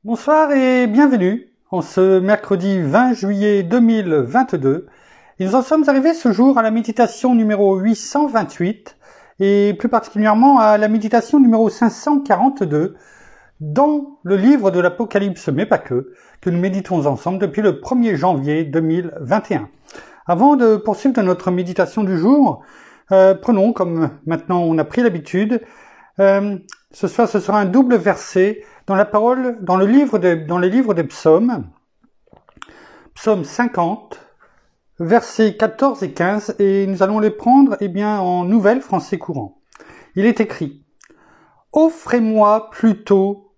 Bonsoir et bienvenue en ce mercredi 20 juillet 2022. Et nous en sommes arrivés ce jour à la méditation numéro 828 et plus particulièrement à la méditation numéro 542 dans le livre de l'Apocalypse, mais pas que nous méditons ensemble depuis le 1er janvier 2021. Avant de poursuivre notre méditation du jour, prenons, comme maintenant on a pris l'habitude, ce soir ce sera un double verset dans les livres des psaumes, psaume 50, versets 14 et 15, et nous allons les prendre en Nouvelle Français courant. Il est écrit: offre-moi plutôt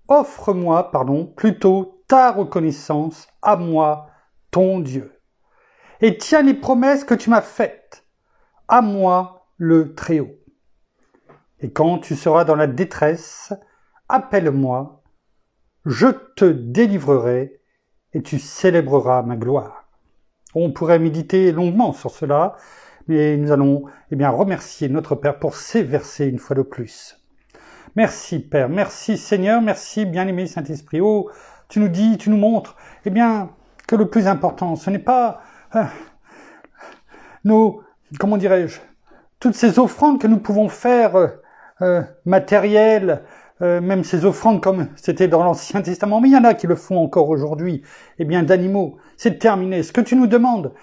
ta reconnaissance, à moi, ton Dieu. Et tiens les promesses que tu m'as faites, à moi, le Très-Haut. Et quand tu seras dans la détresse, appelle-moi, je te délivrerai et tu célébreras ma gloire. On pourrait méditer longuement sur cela, mais nous allons remercier notre Père pour ces versets une fois de plus. Merci Père, merci Seigneur, merci bien-aimé Saint-Esprit. Oh, tu nous dis, tu nous montres que le plus important, ce n'est pas toutes ces offrandes que nous pouvons faire matérielles, même ces offrandes comme c'était dans l'Ancien Testament, mais il y en a qui le font encore aujourd'hui, d'animaux. C'est terminé. Ce que tu nous demandes,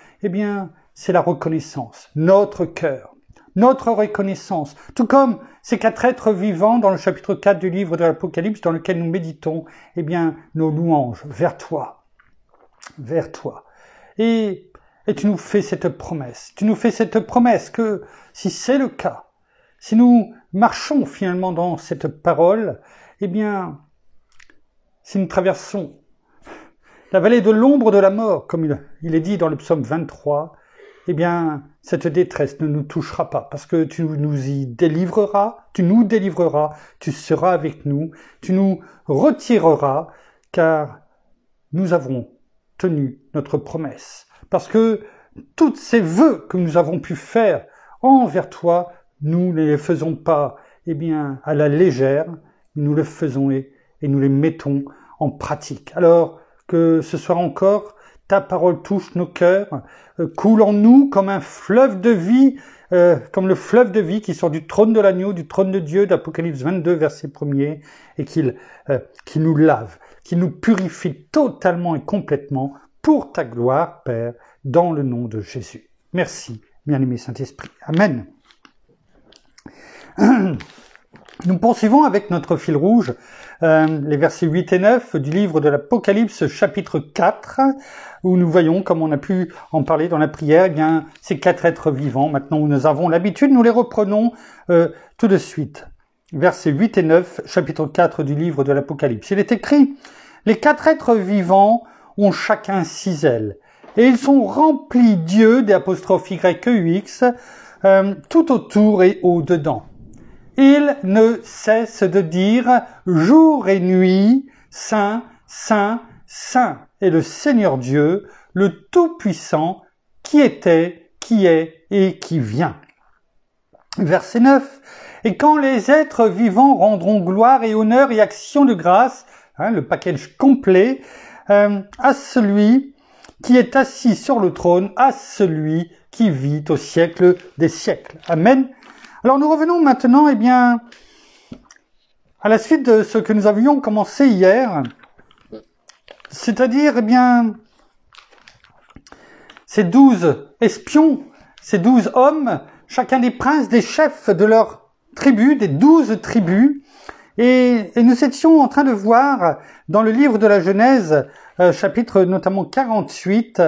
c'est la reconnaissance, notre cœur, notre reconnaissance, tout comme ces 4 êtres vivants dans le chapitre 4 du livre de l'Apocalypse dans lequel nous méditons, nos louanges vers toi. Et tu nous fais cette promesse. Tu nous fais cette promesse que si c'est le cas, si nous marchons finalement dans cette parole, si nous traversons la vallée de l'ombre de la mort, comme il est dit dans le psaume 23, cette détresse ne nous touchera pas, parce que tu nous délivreras, tu seras avec nous, tu nous retireras, car nous avons tenu notre promesse. Parce que tous ces vœux que nous avons pu faire envers toi, nous ne les faisons pas à la légère, nous le faisons et nous les mettons en pratique. Alors que ce soir encore, ta parole touche nos cœurs, coule en nous comme un fleuve de vie, comme le fleuve de vie qui sort du trône de l'agneau, du trône de Dieu, d'Apocalypse 22, verset 1er, et qui nous lave, qui nous purifie totalement et complètement pour ta gloire, Père, dans le nom de Jésus. Merci, bien-aimé Saint-Esprit. Amen. Nous poursuivons avec notre fil rouge les versets 8 et 9 du livre de l'Apocalypse chapitre 4 où nous voyons, comme on a pu en parler dans la prière, ces 4 êtres vivants. Maintenant où nous avons l'habitude, nous les reprenons tout de suite. Versets 8 et 9, chapitre 4 du livre de l'Apocalypse. Il est écrit: les 4 êtres vivants ont chacun 6 ailes et ils sont remplis d'yeux, des apostrophes Y-E-U-X, tout autour et au-dedans. Ils ne cessent de dire jour et nuit, Saint, Saint, Saint est le Seigneur Dieu, le Tout-Puissant, qui était, qui est et qui vient. Verset 9. Et quand les êtres vivants rendront gloire et honneur et action de grâce, le package complet, à celui qui est assis sur le trône, à celui qui vit au siècle des siècles. Amen. Alors nous revenons maintenant à la suite de ce que nous avions commencé hier, c'est-à-dire ces 12 espions, ces 12 hommes, chacun des princes, des chefs de leur tribu, des 12 tribus, et nous étions en train de voir dans le livre de la Genèse, chapitre notamment 48,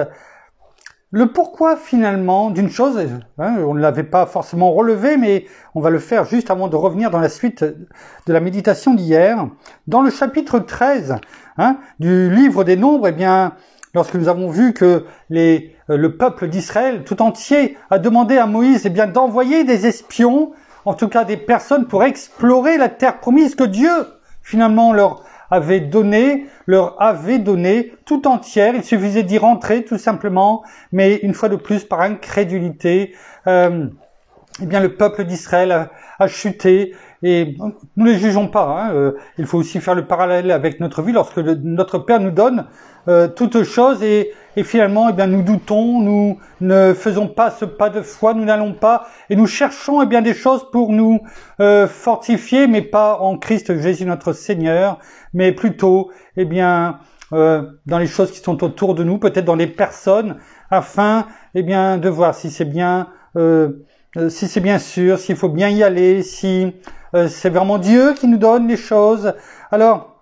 le pourquoi finalement d'une chose, on ne l'avait pas forcément relevé, mais on va le faire juste avant de revenir dans la suite de la méditation d'hier. Dans le chapitre 13 du livre des Nombres, lorsque nous avons vu que le peuple d'Israël tout entier a demandé à Moïse d'envoyer des espions, en tout cas des personnes pour explorer la terre promise que Dieu finalement leur avait donné tout entière. Il suffisait d'y rentrer tout simplement, mais une fois de plus par incrédulité, le peuple d'Israël a chuté et nous les jugeons pas. Il faut aussi faire le parallèle avec notre vie lorsque notre Père nous donne toutes choses et finalement, eh bien, nous doutons, nous ne faisons pas ce pas de foi, nous n'allons pas et nous cherchons eh bien des choses pour nous fortifier, mais pas en Christ Jésus notre Seigneur, mais plutôt eh bien dans les choses qui sont autour de nous, peut-être dans les personnes, afin eh bien de voir si c'est bien sûr, s'il faut bien y aller, si c'est vraiment Dieu qui nous donne les choses. Alors,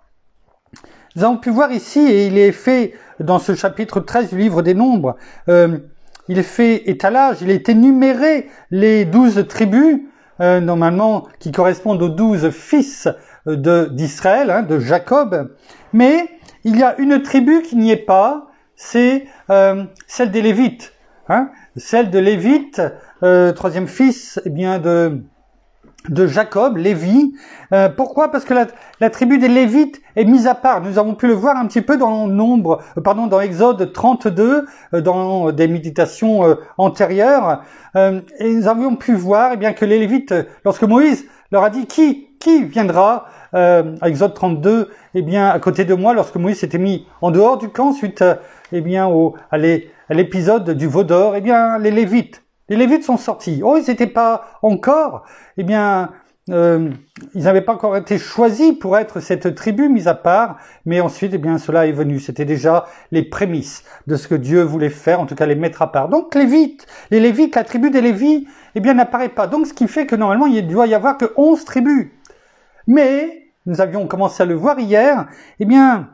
nous avons pu voir ici, et il est fait dans ce chapitre 13 du livre des Nombres, il est fait étalage, il est énuméré les 12 tribus, normalement, qui correspondent aux 12 fils d'Israël, de Jacob, mais il y a une tribu qui n'y est pas, c'est celle des Lévites, celle de Lévite, troisième fils eh bien de Jacob, Lévi. Pourquoi? Parce que la tribu des Lévites est mise à part. Nous avons pu le voir un petit peu dans dans Exode 32, dans des méditations antérieures. Et nous avions pu voir eh bien que les Lévites, lorsque Moïse leur a dit qui viendra à Exode 32, eh bien à côté de moi, lorsque Moïse s'était mis en dehors du camp suite eh bien à l'épisode du veau d'or, eh bien les Lévites sont sortis. Oh, ils n'étaient pas encore, eh bien, ils n'avaient pas encore été choisis pour être cette tribu mise à part, mais ensuite, eh bien, cela est venu. C'était déjà les prémices de ce que Dieu voulait faire, en tout cas les mettre à part. Donc, les Lévites, la tribu des Lévites, eh bien, n'apparaît pas. Donc, ce qui fait que normalement, il doit y avoir que 11 tribus. Mais, nous avions commencé à le voir hier, eh bien,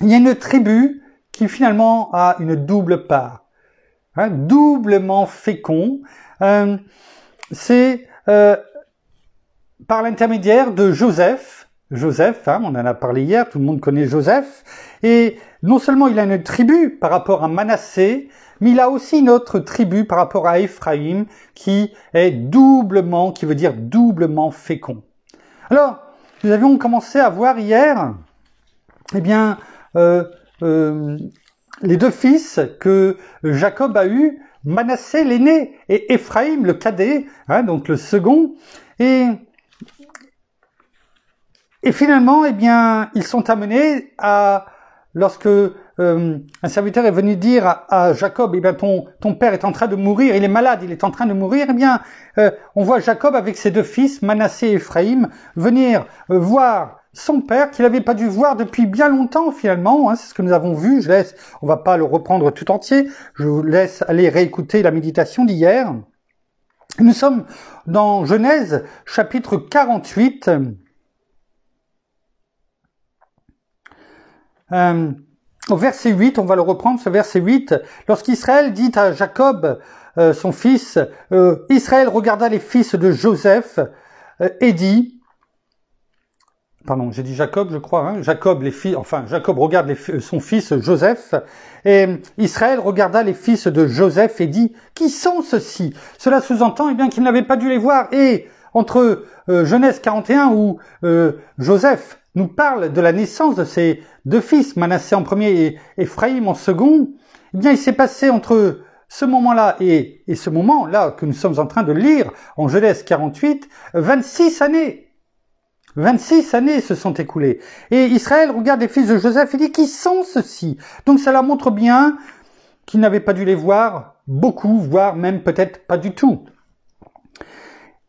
il y a une tribu qui finalement a une double part. Doublement fécond, c'est par l'intermédiaire de Joseph, on en a parlé hier, tout le monde connaît Joseph, et non seulement il a une tribu par rapport à Manassé, mais il a aussi une autre tribu par rapport à Éphraïm qui veut dire doublement fécond. Alors, nous avions commencé à voir hier, eh bien, les deux fils que Jacob a eus, Manassé l'aîné et Éphraïm le cadet, donc le second, et finalement, eh bien, ils sont amenés à, lorsque un serviteur est venu dire à Jacob, eh bien, ton père est en train de mourir, il est malade, il est en train de mourir, eh bien, on voit Jacob avec ses deux fils, Manassé et Éphraïm, venir voir son père qu'il n'avait pas dû voir depuis bien longtemps finalement, c'est ce que nous avons vu. On va pas le reprendre tout entier, je vous laisse aller réécouter la méditation d'hier. Nous sommes dans Genèse chapitre 48. Au verset 8, on va le reprendre, ce verset 8. Lorsqu'Israël dit à Jacob, son fils, Israël regarda les fils de Joseph et dit, pardon, j'ai dit Jacob, je crois, Jacob regarde son fils Joseph, et Israël regarda les fils de Joseph et dit, qui sont ceux-ci? Cela sous-entend, eh bien, qu'il n'avait pas dû les voir. Et entre Genèse 41 où Joseph nous parle de la naissance de ses deux fils, Manassé en premier et Éphraïm en second, eh bien, il s'est passé entre ce moment-là et ce moment-là que nous sommes en train de lire en Genèse 48, 26 années. 26 années se sont écoulées. Et Israël regarde les fils de Joseph et dit, qui sont ceux-ci? Donc cela montre bien qu'il n'avait pas dû les voir beaucoup, voire même peut-être pas du tout.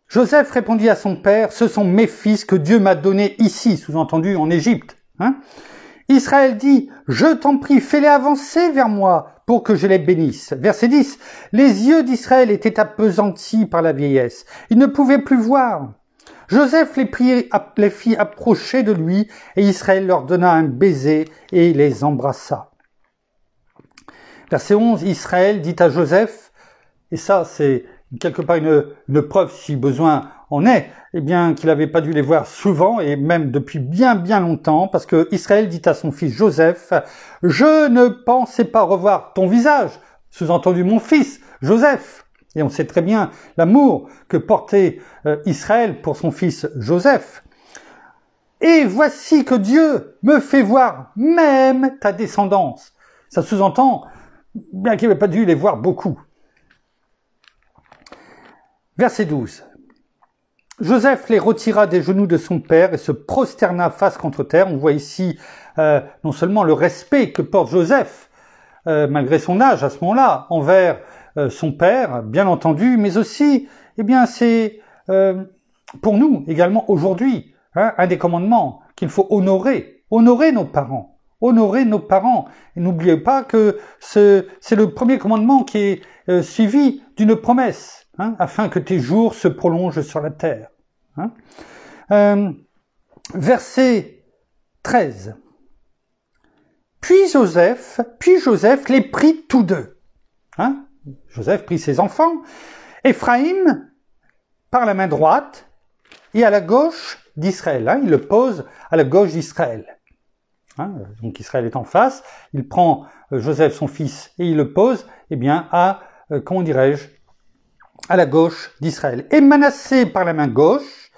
Joseph répondit à son père, ce sont mes fils que Dieu m'a donnés ici, sous-entendu en Égypte. Israël dit, je t'en prie, fais-les avancer vers moi pour que je les bénisse. Verset 10, les yeux d'Israël étaient appesantis par la vieillesse. Il ne pouvait plus voir. Joseph les fit approcher de lui et Israël leur donna un baiser et les embrassa. Verset 11, Israël dit à Joseph, et ça c'est quelque part une preuve si besoin en est, eh bien qu'il n'avait pas dû les voir souvent et même depuis bien longtemps, parce que Israël dit à son fils Joseph, je ne pensais pas revoir ton visage, sous-entendu mon fils Joseph. Et on sait très bien l'amour que portait Israël pour son fils Joseph. Et voici que Dieu me fait voir même ta descendance. Ça sous-entend bien qu'il n'avait pas dû les voir beaucoup. Verset 12. Joseph les retira des genoux de son père et se prosterna face contre terre. On voit ici non seulement le respect que porte Joseph, malgré son âge à ce moment-là, envers son père, bien entendu, mais aussi, eh bien, c'est pour nous également aujourd'hui, un des commandements qu'il faut honorer nos parents. Honorer nos parents. Et n'oubliez pas que c'est le premier commandement qui est suivi d'une promesse, afin que tes jours se prolongent sur la terre. Verset 13. Puis Joseph les prit tous deux. Joseph prit ses enfants, Éphraïm par la main droite et à la gauche d'Israël. Il le pose à la gauche d'Israël. Donc Israël est en face, il prend Joseph son fils et il le pose, à la gauche d'Israël. Et Manassé par la main gauche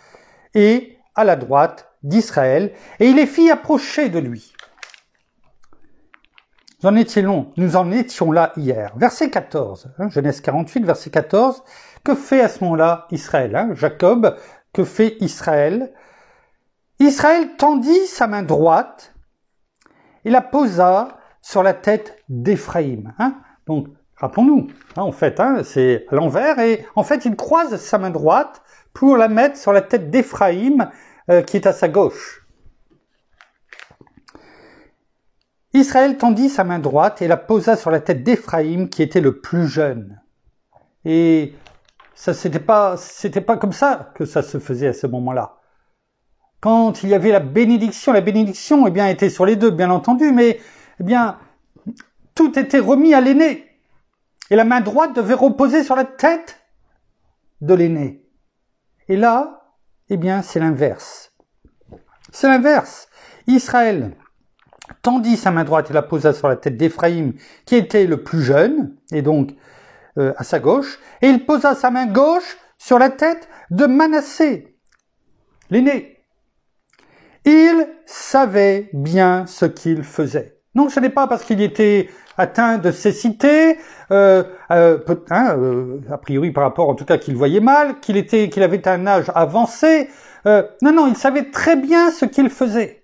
et à la droite d'Israël, et il les fit approcher de lui. Nous en étions là hier. Verset 14, Genèse 48, verset 14. Que fait à ce moment-là Israël Jacob, que fait Israël? Israël tendit sa main droite et la posa sur la tête d'Éphraïm. Donc, rappelons-nous, c'est à l'envers, et en fait, il croise sa main droite pour la mettre sur la tête d'Éphraïm, qui est à sa gauche. Israël tendit sa main droite et la posa sur la tête d'Éphraïm, qui était le plus jeune. Et ça, c'était pas comme ça que ça se faisait à ce moment-là. Quand il y avait la bénédiction était sur les deux, bien entendu, mais tout était remis à l'aîné. Et la main droite devait reposer sur la tête de l'aîné. Et là, c'est l'inverse. C'est l'inverse. Israël tendit sa main droite et la posa sur la tête d'Éphraïm, qui était le plus jeune, et donc à sa gauche, et il posa sa main gauche sur la tête de Manassé, l'aîné. Il savait bien ce qu'il faisait. Non, ce n'est pas parce qu'il était atteint de cécité, a priori par rapport en tout cas qu'il voyait mal, qu'il avait un âge avancé. Non, il savait très bien ce qu'il faisait.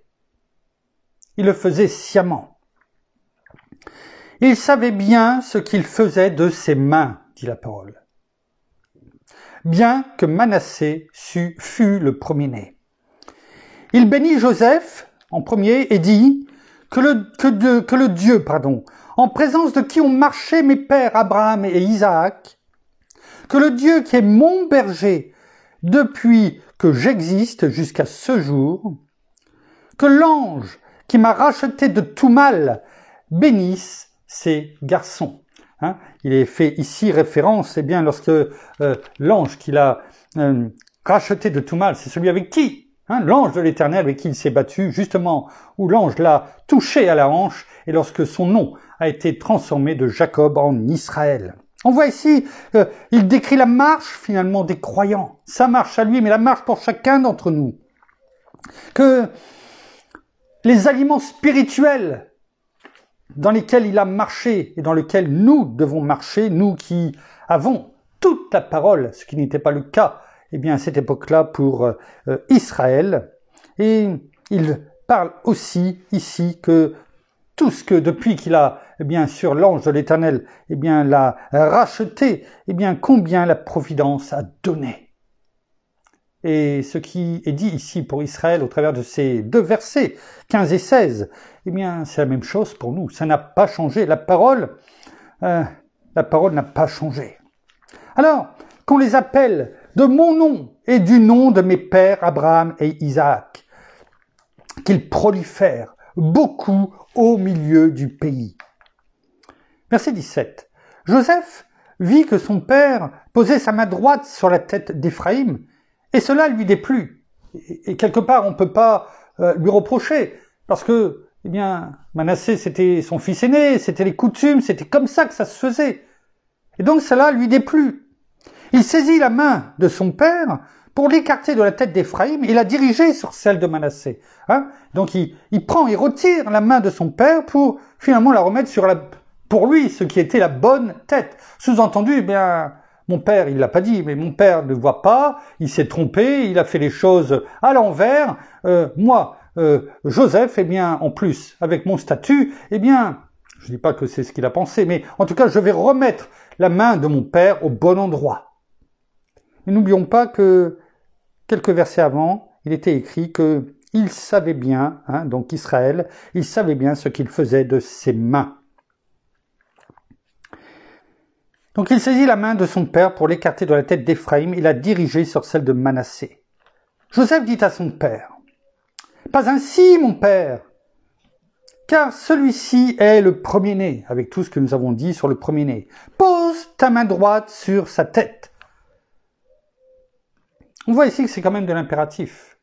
Il le faisait sciemment. Il savait bien ce qu'il faisait de ses mains, dit la parole. Bien que Manassé fût le premier-né. Il bénit Joseph en premier et dit que le Dieu, en présence de qui ont marché mes pères Abraham et Isaac, que le Dieu qui est mon berger depuis que j'existe jusqu'à ce jour, que l'ange qui m'a racheté de tout mal bénisse ces garçons. Il est fait ici référence, lorsque l'ange qui l'a racheté de tout mal, c'est celui avec qui l'ange de l'Éternel avec qui il s'est battu, justement, où l'ange l'a touché à la hanche, et lorsque son nom a été transformé de Jacob en Israël. On voit ici, il décrit la marche, finalement, des croyants. Sa marche à lui, mais la marche pour chacun d'entre nous. Que les aliments spirituels dans lesquels il a marché, et dans lesquels nous devons marcher, nous qui avons toute la parole, ce qui n'était pas le cas à cette époque-là pour Israël. Et il parle aussi ici que tout ce que depuis qu'il a sur l'ange de l'Éternel l'a racheté, combien la providence a donné. Et ce qui est dit ici pour Israël au travers de ces deux versets 15 et 16, c'est la même chose pour nous. Ça n'a pas changé. La parole n'a pas changé. Alors, qu'on les appelle de mon nom et du nom de mes pères Abraham et Isaac, qu'ils prolifèrent beaucoup au milieu du pays. Verset 17. Joseph vit que son père posait sa main droite sur la tête d'Éphraïm, et cela lui déplut. Et quelque part, on ne peut pas lui reprocher, parce que, Manassé, c'était son fils aîné, c'était les coutumes, c'était comme ça que ça se faisait. Et donc cela lui déplut. Il saisit la main de son père pour l'écarter de la tête d'Éphraïm et la diriger sur celle de Manassé. Donc il prend et retire la main de son père pour finalement la remettre pour lui, ce qui était la bonne tête. Sous-entendu, mon père, il l'a pas dit, mais mon père ne voit pas, il s'est trompé, il a fait les choses à l'envers. Moi, Joseph, eh bien, en plus, avec mon statut, eh bien, je dis pas que c'est ce qu'il a pensé, mais en tout cas, je vais remettre la main de mon père au bon endroit. Mais n'oublions pas que quelques versets avant, il était écrit que il savait bien, donc Israël, il savait bien ce qu'il faisait de ses mains. Donc il saisit la main de son père pour l'écarter de la tête d'Éphraïm et la diriger sur celle de Manassé. Joseph dit à son père, « Pas ainsi, mon père, car celui-ci est le premier-né, avec tout ce que nous avons dit sur le premier-né. Pose ta main droite sur sa tête. » On voit ici que c'est quand même de l'impératif.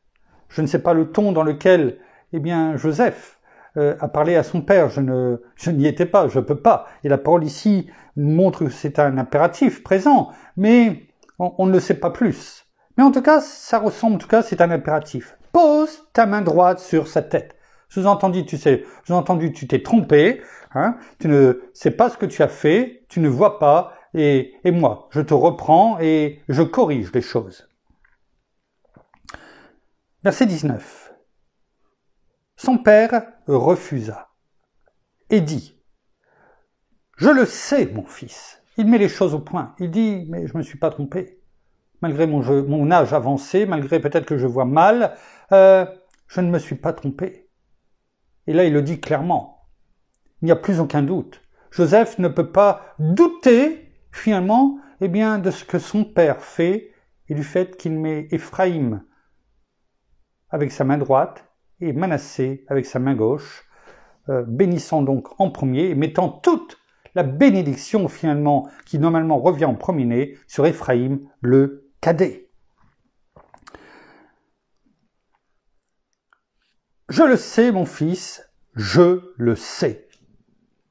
Je ne sais pas le ton dans lequel, eh bien, Joseph a parlé à son père. Je n'y étais pas, je peux pas. Et la parole ici montre que c'est un impératif présent, mais on ne le sait pas plus. Mais en tout cas, ça ressemble, en tout cas, c'est un impératif. Pose ta main droite sur sa tête. Sous-entendu, tu t'es trompé, tu ne sais pas ce que tu as fait, tu ne vois pas, et moi, je te reprends et je corrige les choses. Verset 19. Son père refusa et dit, « Je le sais, mon fils. » Il met les choses au point. Il dit, « Mais je ne me suis pas trompé. Malgré mon âge avancé, malgré peut-être que je vois mal, je ne me suis pas trompé. » Et là, il le dit clairement. Il n'y a plus aucun doute. Joseph ne peut pas douter, finalement, eh bien, de ce que son père fait et du fait qu'il met Éphraïm avec sa main droite et Manassé avec sa main gauche, bénissant donc en premier et mettant toute la bénédiction finalement qui normalement revient en premier-né sur Éphraïm le cadet. Je le sais, mon fils, je le sais.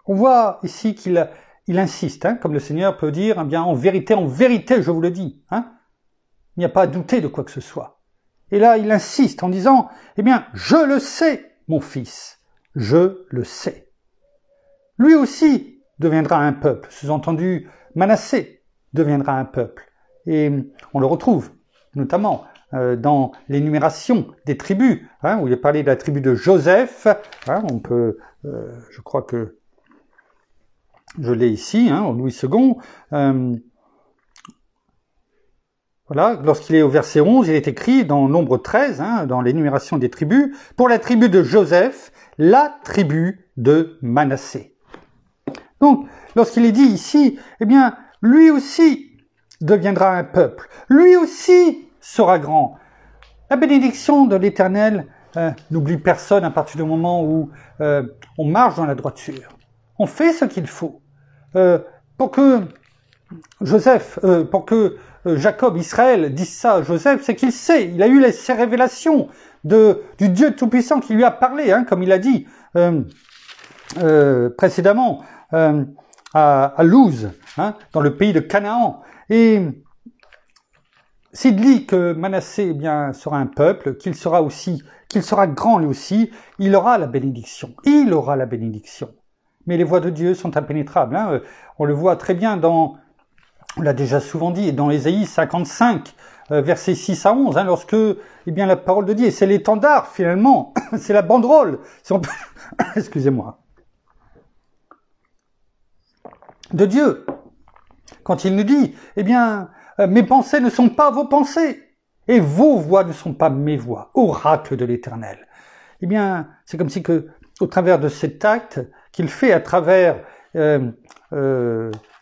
On voit ici qu'il insiste, comme le Seigneur peut dire, eh bien, en vérité, je vous le dis. Il n'y a pas à douter de quoi que ce soit. Et là, il insiste en disant, eh bien, je le sais, mon fils, je le sais. Lui aussi deviendra un peuple, sous-entendu, Manassé deviendra un peuple. Et on le retrouve, notamment, dans l'énumération des tribus, où il est parlé de la tribu de Joseph, on peut, je crois que je l'ai ici, au Louis II, voilà, lorsqu'il est au verset 11, il est écrit dans Nombre 13, dans l'énumération des tribus, pour la tribu de Joseph, la tribu de Manassé. Donc, lorsqu'il est dit ici, eh bien, lui aussi deviendra un peuple, lui aussi sera grand. La bénédiction de l'Éternel n'oublie personne à partir du moment où on marche dans la droiture. On fait ce qu'il faut pour que Jacob, Israël, dise ça à Joseph, c'est qu'il sait, il a eu ces révélations du Dieu Tout-Puissant qui lui a parlé, comme il a dit précédemment à Luz, dans le pays de Canaan. Et s'il dit que Manassé sera un peuple, qu'il sera grand lui aussi, il aura la bénédiction. Il aura la bénédiction. Mais les voies de Dieu sont impénétrables. On le voit très bien on l'a déjà souvent dit, dans Ésaïe 55, versets 6 à 11, lorsque, la parole de Dieu, c'est l'étendard, finalement, c'est la banderole, excusez-moi, de Dieu. Quand il nous dit, mes pensées ne sont pas vos pensées, et vos voix ne sont pas mes voix, oracle de l'Éternel. C'est comme si au travers de cet acte qu'il fait à travers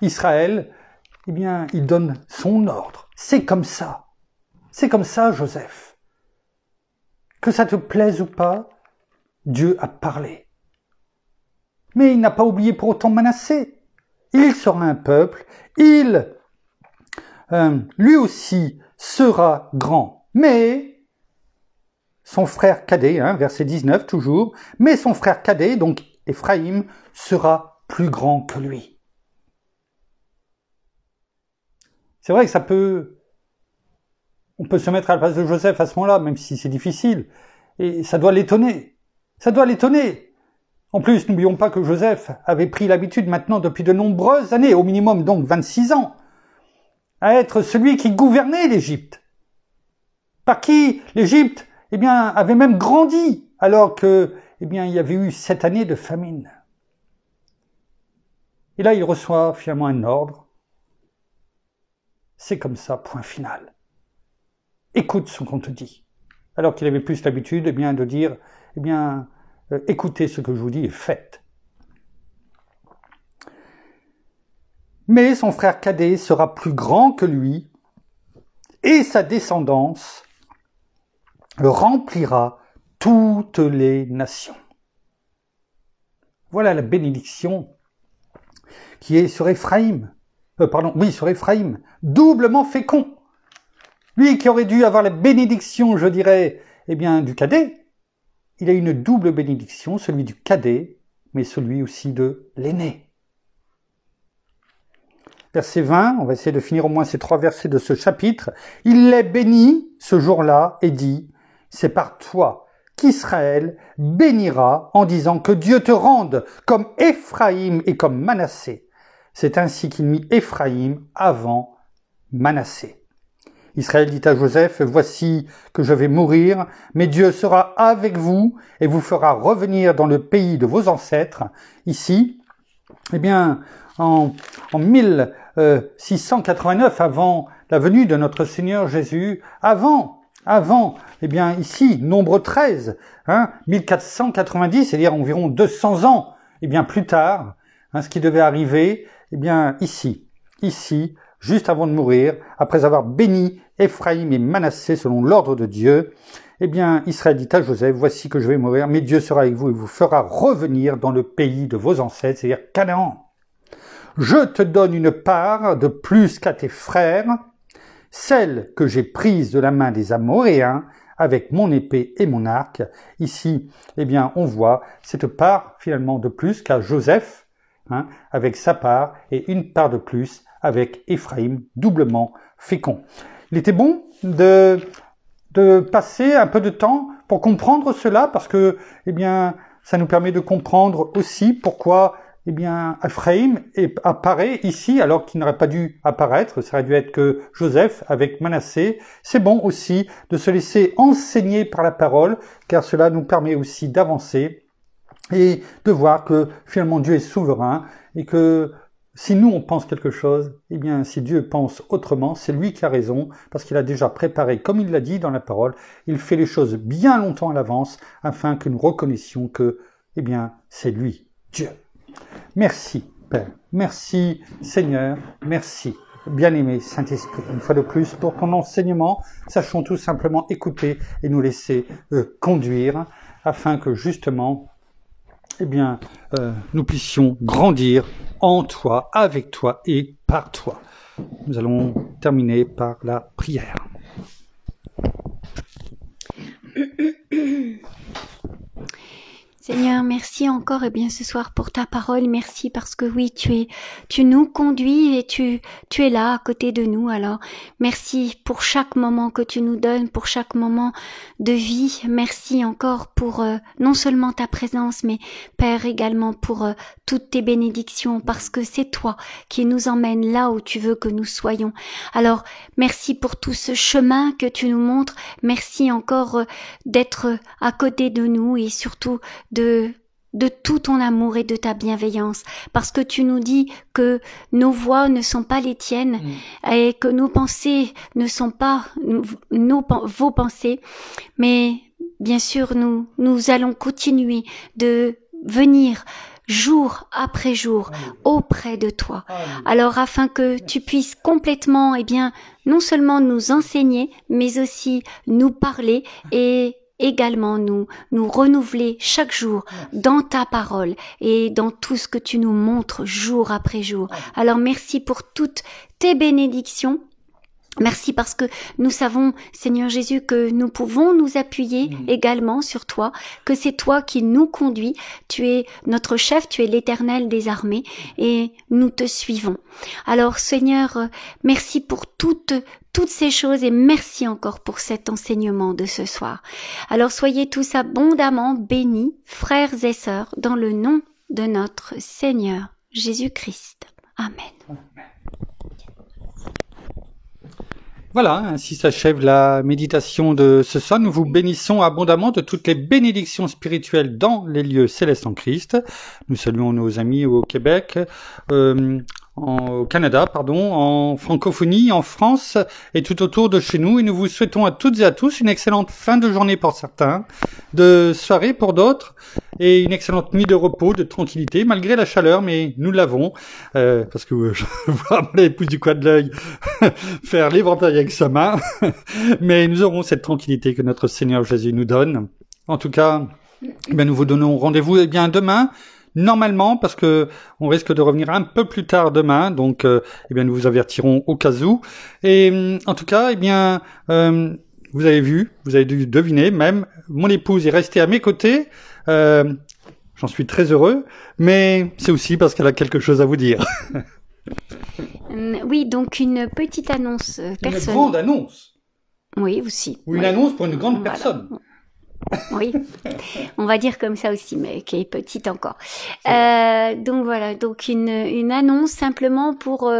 Israël, il donne son ordre. C'est comme ça. C'est comme ça, Joseph. Que ça te plaise ou pas, Dieu a parlé. Mais il n'a pas oublié pour autant Manassé. Il sera un peuple. Lui aussi, sera grand. Mais son frère cadet, verset 19 toujours, mais son frère cadet, donc Éphraïm, sera plus grand que lui. C'est vrai que on peut se mettre à la place de Joseph à ce moment-là, même si c'est difficile. Et ça doit l'étonner. Ça doit l'étonner. En plus, n'oublions pas que Joseph avait pris l'habitude maintenant depuis de nombreuses années, au minimum donc 26 ans, à être celui qui gouvernait l'Égypte, par qui l'Égypte, avait même grandi, alors que, il y avait eu 7 années de famine. Et là, il reçoit finalement un ordre. C'est comme ça, point final. Écoute ce qu'on te dit. Alors qu'il avait plus l'habitude, de dire, écoutez ce que je vous dis et faites. Mais son frère cadet sera plus grand que lui, et sa descendance remplira toutes les nations. Voilà la bénédiction qui est sur Éphraïm. Sur Éphraïm, doublement fécond. Lui qui aurait dû avoir la bénédiction, je dirais, du cadet, il a une double bénédiction, celui du cadet, mais celui aussi de l'aîné. Verset 20, on va essayer de finir au moins ces 3 versets de ce chapitre. Il les bénit ce jour-là et dit, c'est par toi qu'Israël bénira en disant que Dieu te rende comme Éphraïm et comme Manassé. C'est ainsi qu'il mit Éphraïm avant Manassé. Israël dit à Joseph, voici que je vais mourir, mais Dieu sera avec vous et vous fera revenir dans le pays de vos ancêtres. Ici, en 1689, avant la venue de notre Seigneur Jésus, avant, ici, nombre 13, 1490, c'est-à-dire environ 200 ans, plus tard, ce qui devait arriver, ici, juste avant de mourir, après avoir béni Éphraïm et Manassé selon l'ordre de Dieu, Israël dit à Joseph, voici que je vais mourir, mais Dieu sera avec vous et vous fera revenir dans le pays de vos ancêtres, c'est-à-dire Canaan. Je te donne une part de plus qu'à tes frères, celle que j'ai prise de la main des Amoréens, avec mon épée et mon arc. Ici, on voit cette part finalement de plus qu'à Joseph, avec sa part, et une part de plus avec Éphraïm, doublement fécond. Il était bon de passer un peu de temps pour comprendre cela, parce que, ça nous permet de comprendre aussi pourquoi, Éphraïm apparaît ici, alors qu'il n'aurait pas dû apparaître. Ça aurait dû être que Joseph avec Manassé. C'est bon aussi de se laisser enseigner par la parole, car cela nous permet aussi d'avancer et de voir que finalement Dieu est souverain et que si nous on pense quelque chose, si Dieu pense autrement, c'est lui qui a raison, parce qu'il a déjà préparé, comme il l'a dit dans la parole, il fait les choses bien longtemps à l'avance, afin que nous reconnaissions que, c'est lui, Dieu. Merci, Père. Merci, Seigneur. Merci, bien-aimé Saint-Esprit. Une fois de plus, pour ton enseignement, sachons tout simplement écouter et nous laisser conduire, afin que justement, nous puissions grandir en toi, avec toi et par toi. Nous allons terminer par la prière. Seigneur, merci encore ce soir pour ta parole. Merci parce que oui, tu nous conduis et tu es là à côté de nous. Alors, merci pour chaque moment que tu nous donnes, pour chaque moment de vie. Merci encore pour non seulement ta présence, mais Père également pour toutes tes bénédictions, parce que c'est toi qui nous emmènes là où tu veux que nous soyons. Alors, merci pour tout ce chemin que tu nous montres. Merci encore d'être à côté de nous et surtout de tout ton amour et de ta bienveillance, parce que tu nous dis que nos voix ne sont pas les tiennes et que nos pensées ne sont pas vos pensées, mais bien sûr nous allons continuer de venir jour après jour auprès de toi. Alors afin que tu puisses complètement non seulement nous enseigner, mais aussi nous parler et également nous renouveler chaque jour dans ta parole et dans tout ce que tu nous montres jour après jour. Alors merci pour toutes tes bénédictions. Merci parce que nous savons, Seigneur Jésus, que nous pouvons nous appuyer également sur toi, que c'est toi qui nous conduis. Tu es notre chef, tu es l'Éternel des armées et nous te suivons. Alors Seigneur, merci pour toutes ces choses et merci encore pour cet enseignement de ce soir. Alors soyez tous abondamment bénis, frères et sœurs, dans le nom de notre Seigneur Jésus-Christ. Amen. Voilà, ainsi s'achève la méditation de ce soir. Nous vous bénissons abondamment de toutes les bénédictions spirituelles dans les lieux célestes en Christ. Nous saluons nos amis au Québec, au Canada, en francophonie, en France et tout autour de chez nous. Et nous vous souhaitons à toutes et à tous une excellente fin de journée pour certains, de soirée pour d'autres, et une excellente nuit de repos, de tranquillité, malgré la chaleur, mais nous l'avons, parce que je vois mon épouse du coin de l'œil faire l'éventail avec sa main, mais nous aurons cette tranquillité que notre Seigneur Jésus nous donne. En tout cas, nous vous donnons rendez-vous demain, normalement, parce que on risque de revenir un peu plus tard demain, donc nous vous avertirons au cas où. Et en tout cas, vous avez vu, vous avez dû deviner, même mon épouse est restée à mes côtés. J'en suis très heureux, mais c'est aussi parce qu'elle a quelque chose à vous dire. Oui, donc une petite annonce personnelle. Une grande annonce. Oui, aussi. Ou une annonce pour une grande personne. Oui, on va dire comme ça aussi, mais qui est petite encore. Donc voilà, donc une annonce simplement pour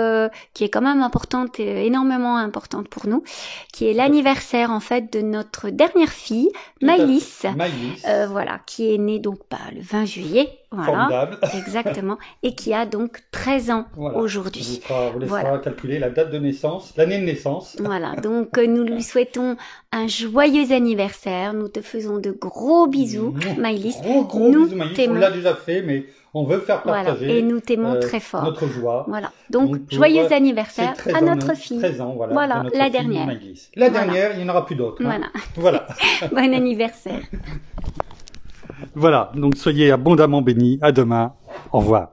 qui est quand même importante, énormément importante pour nous, qui est l'anniversaire en fait de notre dernière fille, Maëlys. Voilà, qui est née donc le 20 juillet. Voilà, formidable. Exactement, et qui a donc 13 ans aujourd'hui. On vous laissera calculer la date de naissance, l'année de naissance. Voilà, donc nous lui souhaitons un joyeux anniversaire. Nous te faisons de gros bisous, Maëlys. Gros bisous, Maëlys. On l'a déjà fait, mais on veut faire partager. Voilà, et nous t'aimons très fort. Notre joie. Voilà, donc joyeux anniversaire à notre fille. 13 ans, voilà la dernière. La dernière, il n'y en aura plus d'autres. Voilà. Bon anniversaire. Voilà, donc soyez abondamment bénis. À demain. Au revoir.